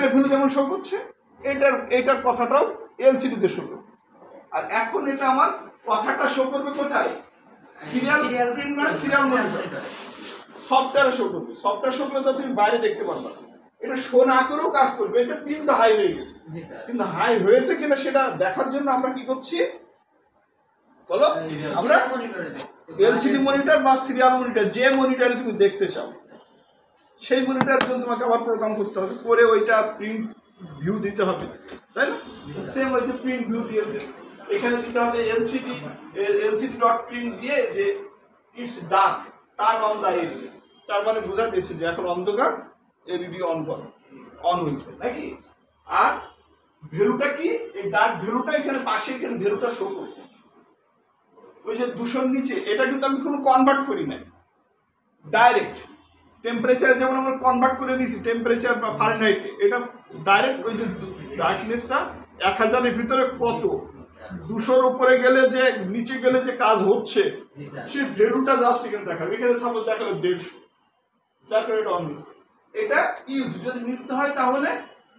এর ভ্যালু যেমন শো করছে, এটার কথাটাও এলসিডিতে শো করবে। আর এখন এটা আমার কথাটা শো করবে কোথায়? সিরিয়াল প্রিন্ট মানে সিরিয়াল মনিটর সফটওয়্যারে শো করবে। সফটওয়্যার শো করলে তো তুমি বাইরে দেখতে পারবা, এটা শো না করেও কাজ করবে। এটা পিন তো হাই হয়ে গেছে, কিন্তু হাই হয়েছে কিনা সেটা দেখার জন্য আমরা কি করছি বলো? আমরা এলসিডি মনিটর বা সিরিয়াল মনিটর, যে মনিটরে তুমি দেখতে চাও সেই মনিটরের জন্য তোমাকে আবার প্রোগ্রাম করতে হবে, করে ওইটা প্রিন্ট ভিউ দিতে হবে, তাই না? সেম ওই যে প্রিন্ট ভিউ দিয়েছে, এখানে দিতে হবে এলসিডি ডট প্রিন্ট দিয়ে যে it's dark, turn on the LED. তার মানে বোঝা যাচ্ছে যে এখন অন্ধকার, এলইডি অন হয়েছে নাকি। আর ভ্যালুটা কি? এই ডার্ক ভ্যালুটা এখানে পাশে, এখানে ভ্যালুটা শো করবে ওই যে 200 নিচে। এটা কিন্তু আমি কোনো কনভার্ট করি নাই, ডাইরেক্ট টেম্পারেচার যেমন আমরা কনভার্ট করে নিয়েছি টেম্পারেচার বা ফারেনহাইটে, এটা ডাইরেক্ট ওই যে ডার্কনেসটা 1000-এর ভিতরে কত, 200-র উপরে গেলে যে নিচে গেলে যে কাজ হচ্ছে সেই ভ্যালুটা জাস্ট এখানে দেখাবে। এখানে সাপোজ দেখালো 150, যার কারণে এটা অন হয়েছে। এটা ইউজ যদি নিতে হয় তাহলে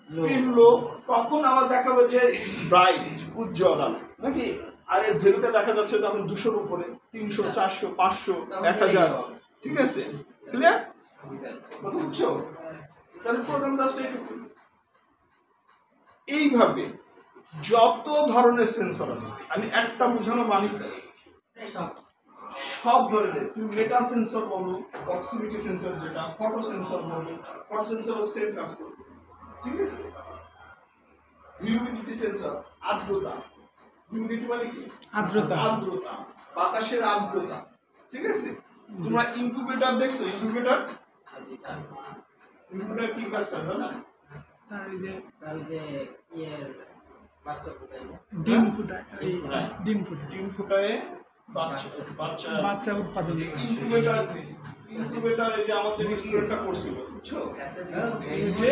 প্রিন্ট লো, তখন আবার দেখাবে যে ইটস ব্রাইট, উজ্জ্বল আলো নাকি। আর এর ভ্যালুটা দেখা যাচ্ছে তখন 200-র উপরে, 300, 400, 500, 1000, ঠিক আছে? ক্লিয়ার কথা বুঝছো? তাহলে প্রোগ্রাম জাস্ট এইটুকু। এইভাবে যত ধরনের সেন্সর আছে, আমি একটা বোঝানো মানি সব ধরনের, তুমি মেটাল সেন্সর বলো, প্রক্সিমিটি সেন্সর যেটা, ফটো সেন্সর বলো, ফটো সেন্সরও সেম কাজ করবে, ঠিক আছে? হিউমিডিটি সেন্সর, আর্দ্রতা, হিউমিডিটি মানে কি? আর্দ্রতা, বাতাসের আর্দ্রতা, ঠিক আছে? তোমরা ইনকিউবেটর দেখছো? ইনকিউবেটর কি কাজ করে? ডিম ফুটায় বাচ্চা উৎপাদন। ইনকিউবেটর এই যে আমাদের স্টুডেন্টটা করছিল, বুঝছো? যে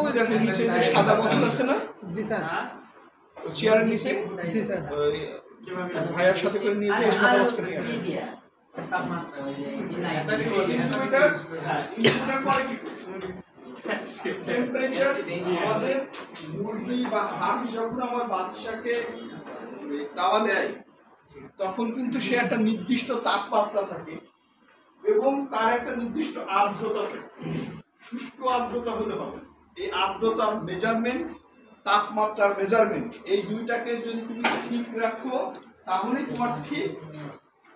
ওই দেখো নিচে যে সাদা বোতল আছে না? জি স্যার, চেয়ারের নিচে। জি স্যার, ভাইয়ার সাথে করে নিয়ে যে সাদা বোতল নিয়ে আসে। টেম্পারেচার আমাদের মুরগি বা হাঁস যখন আমার বাচ্চাকে দাওয়া দেয় তখন কিন্তু সে একটা নির্দিষ্ট তাপমাত্রা থাকে এবং তার একটা নির্দিষ্ট আর্দ্রতা থাকে। শুষ্ক আর্দ্রতা হলে হবে। এই আর্দ্রতার মেজারমেন্ট, তাপমাত্রার মেজারমেন্ট, এই দুইটাকে যদি তুমি ঠিক রাখো তাহলেই তোমার ঠিক।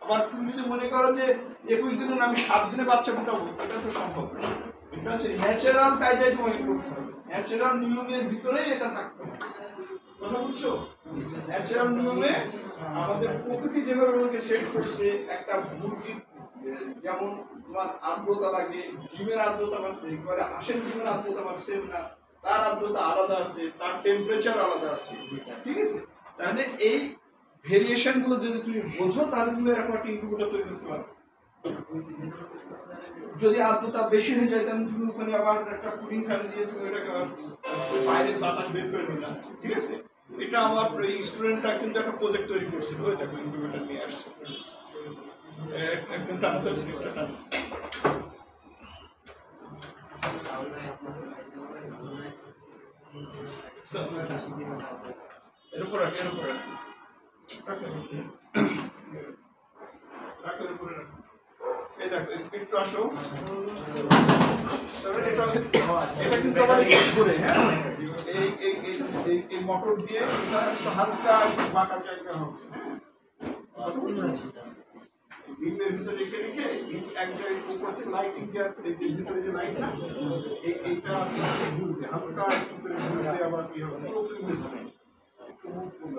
আবার তুমি যদি মনে করো যে 21 দিনে আমি 7 দিনে বাচ্চা ফুটাবো, এটা তো সম্ভব না। এটা হচ্ছে ন্যাচারাল কায়দায় তোমাকে করতে হবে, ন্যাচারাল নিয়মের ভিতরেই এটা থাকতে হবে। কথা বুঝছো? ন্যাচারাল নিয়মে আমাদের প্রকৃতি যেভাবে আমাকে সেট করছে, একটা মুরগির যেমন তোমার আর্দ্রতা লাগে, ডিমের আর্দ্রতা মানে হাঁসের ডিমের আর্দ্রতা সেম না, তার আর্দ্রতা আলাদা আছে, তার টেম্পারেচার আলাদা আছে, ঠিক আছে? তাহলে এই ভেরিয়েশন গুলো যদি তুমি বোঝো তাহলে তুমি এরকম একটা ইনকিউবেটর তৈরি করতে পারো। যদি আর্দ্রতা বেশি হয়ে যায় তাহলে তুমি ওখানে আবার একটা কুলিং ফ্যান দিয়ে তুমি এটাকে বাইরের বাতাস বের করে নিলাম, ঠিক আছে? এটা আমার স্টুডেন্টরা কিন্তু একটা প্রজেক্ট তৈরি করছিল, ওই দেখো ইনকিউবেটর নিয়ে আসছে একদম টানতে এর উপর রাখে, এর উপর রাখে, এই দেখো একটু আসো। এটা কিন্তু আবার ঘুরে, হ্যাঁ, এই মোটর দিয়ে হালকা বাঁকা জায়গা হবে। ডিমের ভিতরে রেখে রেখে এক জায়গায় উপর থেকে লাইটিং দেওয়ার ভিতরে যে লাইট না, এইটা ঘুরবে হালকা ভিতরে ঘুরবে, আবার কি হবে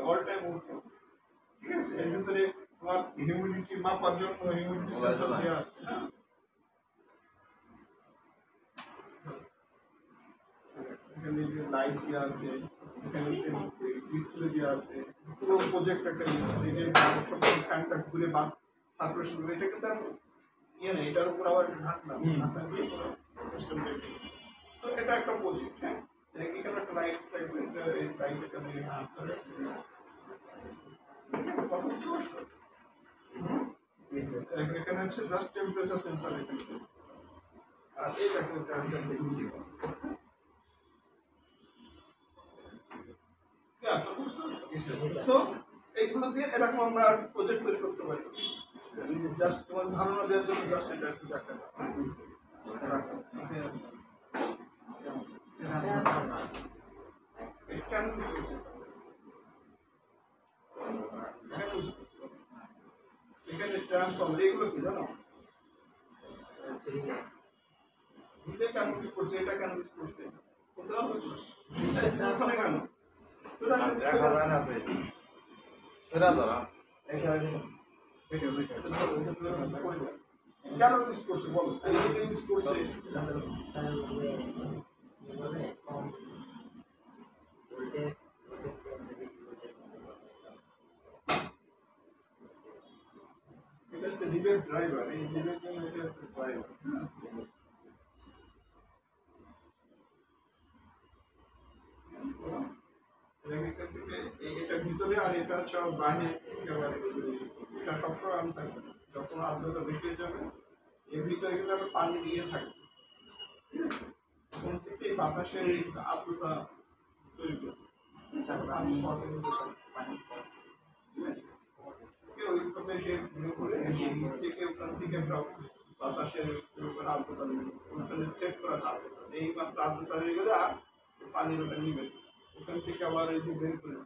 অল টাইম মুভ করবে, ঠিক আছে? এর ভিতরে তোমার হিউমিডিটি মাপার জন্য হিউমিডিটি সেন্সর দেওয়া আছে, হ্যাঁ। এখানে যে লাইট দেওয়া আছে, এখানে ডিসপ্লে দেওয়া আছে, পুরো প্রজেক্ট একটা ফ্যানটা ঘুরে বা সার্কুলেশন করে, এটা কিন্তু ইয়ে নেই, এটার উপর আবার ঢাকনা দিয়ে সিস্টেম রেখে, তো এটা একটা প্রজেক্ট, হ্যাঁ। এখানে একটা লাইট থাকবে, এই লাইটটা নিয়ে এখানে হচ্ছে জাস্ট টেম্পারেচার সেন্সর এখানে। আর এই দেখো বুঝতে পারছো? সো এইগুলো দিয়ে এরকম আমরা প্রজেক্ট তৈরি করতে পারি। জাস্ট তোমার ধারণা দেওয়ার জন্য জাস্ট এটা একটু দেখা কেন এখানে ট্রান্সফর্মার এগুলো কি জানো? এটা কেন ইউজ করছে, এটা কেন ইউজ করছে, ওখানে কেন দেখা যায় না? সেটা ধরা কেন ইউজ করছে বলো? ইউজ করছে এটা হচ্ছে রিলের ড্রাইভার, এই রিলের জন্য এটা হচ্ছে ড্রাইভার। এটা ভিতরে আর এটা হচ্ছে বাইরে, এটা সবসময় আমি থাকবে যখন আর্দ্রতা বেশি হয়ে যাবে এর ভিতরে কিন্তু আমরা পানি দিয়ে থাকি, তখন থেকে এই বাতাসের এই আর্দ্রতা তৈরি করবে। ওইভাবে সে করে থেকে ওখান থেকে একটা বাতাসের আর্দ্রতা ওখানে সেট করা আছে, এই মাত্র আর্দ্রতা হয়ে গেলে আর পানির ওটা নিবে, ওখান থেকে আবার এই যে বের করে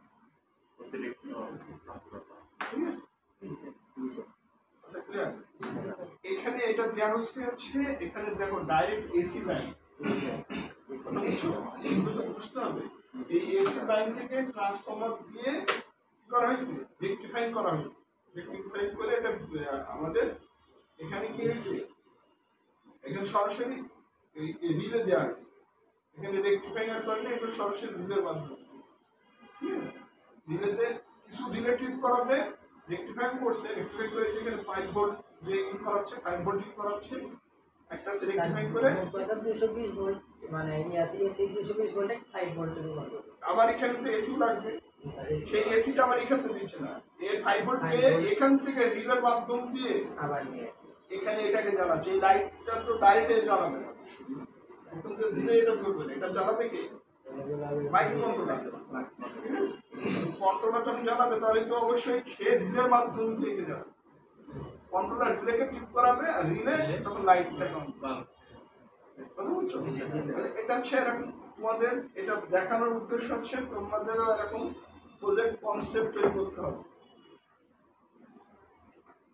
এখানে এটা দেওয়া হয়েছে হচ্ছে এখানে দেখো ডাইরেক্ট এসি লাইন, বুঝতে হবে এই এসি লাইন থেকে ট্রান্সফর্মার দিয়ে কি করা হয়েছে, রেকটিফাইং করা হয়েছে। রেকটিফাইং করে এটা আমাদের এখানে কি হয়েছে, এখানে সরাসরি রিলে দেওয়া হয়েছে, এখানে রেকটিফাইং এর কারণে এটা সরাসরি রিলের মাধ্যমে, ঠিক আছে? রিলেতে কিছু রিলে ট্রিট করাবে, রেকটিফাই করছে, রেকটিফাই করে এখানে 5 ভোল্ট যে ইন করাচ্ছে 5 ভোল্ট ইন করাচ্ছে, একটা রেকটিফাই করে 220 ভোল্ট মানে ইয়াতে এসি 220 ভোল্টে 5 ভোল্টের মতো। আবার এখানে তো এসি লাগবে, সেই এসিটা আবার এখান থেকে দিচ্ছে না, এর 5 ভোল্ট দিয়ে এখান থেকে রিলের মাধ্যম দিয়ে আবার নিয়ে এখানে এটাকে জ্বালাচ্ছে। এই লাইটটা তো ডাইরেক্টে জ্বালাবে না, এখন তো দিলে এটা ধরবে না, এটা জ্বালাবে কে? Micro controller. ঠিক আছে, কন্ট্রোলার যখন জ্বালাবে তাহলে তো অবশ্যই সে রিলের মাধ্যম দিয়ে যাবে, কন্ট্রোলার রিলেকে টিপ করাবে আর রিলে তখন লাইটটা অন করবে। এটা হচ্ছে এরকম তোমাদের এটা দেখানোর উদ্দেশ্য হচ্ছে তোমাদেরও এরকম প্রজেক্ট কনসেপ্ট তৈরি করতে হবে,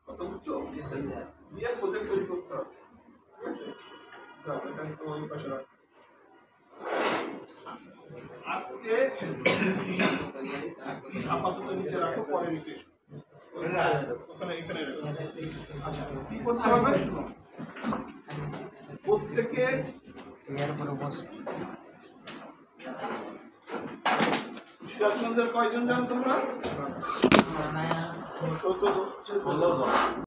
কত বুঝছো? দিয়ে প্রজেক্ট তৈরি করতে হবে, ঠিক আছে? এটা তো ওই পাশে রাখ। আজকে আপাতত নিচে রাখো, পরে নিচে ওখানে এখানে আচ্ছা কি করতে হবে প্রত্যেকে এর উপরে বসে সিরাজগঞ্জের কয়জন জানো তোমরা? 17 16 জন।